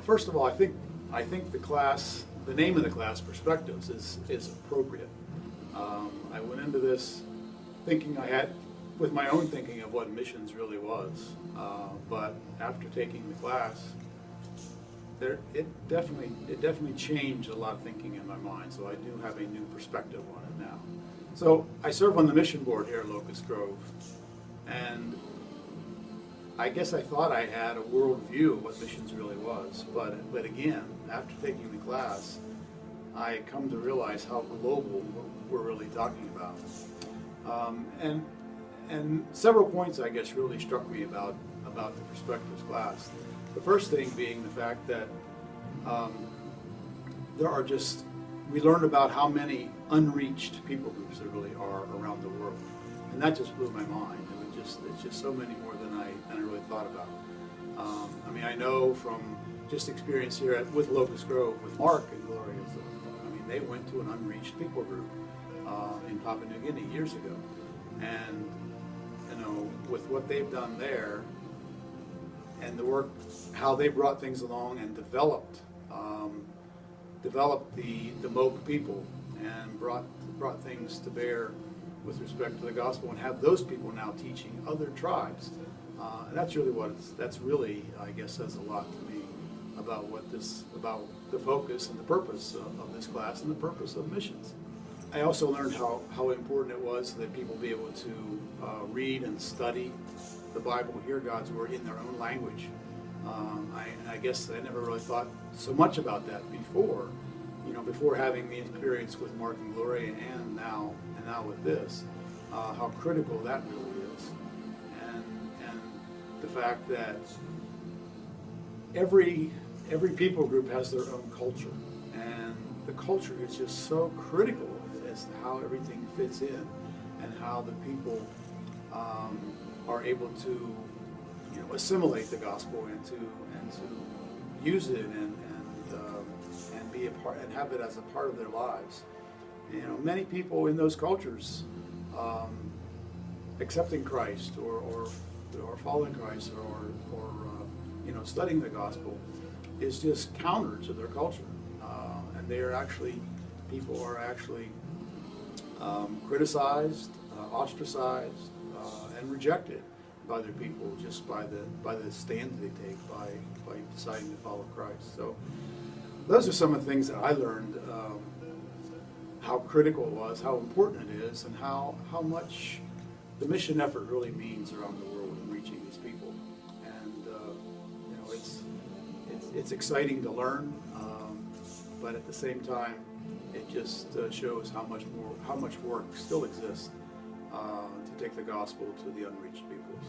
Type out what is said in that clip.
first of all, I think the class, the name of the class, Perspectives, is appropriate. I went into this thinking with my own thinking of what missions really was, but after taking the class, it definitely changed a lot of thinking in my mind. So I do have a new perspective on it now. So I serve on the mission board here at Locust Grove, and I guess I thought I had a world view of what missions really was, but again, after taking the class, I come to realize how global we're really talking about. And several points, I guess, really struck me about the Perspectives class. The first thing being the fact that we learned about how many unreached people groups there really are around the world, and that just blew my mind. It's just so many more than I really thought about. I mean, I know from just experience here with Locust Grove, with Mark and Gloria, I mean, they went to an unreached people group in Papua New Guinea years ago, and you know, with what they've done there and the work, how they brought things along and developed the Moke people and brought things to bear with respect to the gospel, and have those people now teaching other tribes. And that's really I guess says a lot to me about about the focus and the purpose of this class and the purpose of missions. I also learned how important it was that people be able to read and study the Bible, hear God's word in their own language. I guess I never really thought so much about that before, before having the experience with Mark and Gloria, and now with this, how critical that really is, and the fact that every people group has their own culture, and the culture is just so critical as to how everything fits in, and how the people are able to assimilate the gospel and to use it and be a part and have it as a part of their lives. Many people in those cultures accepting Christ or following Christ or studying the gospel is just counter to their culture, and people are actually criticized, ostracized, and rejected by their people just by the stand they take by deciding to follow Christ. So those are some of the things that I learned, how critical it was, how important it is, and how much the mission effort really means around the world in reaching these people. And it's exciting to learn, but at the same time, it just shows how much work still exists to take the gospel to the unreached peoples.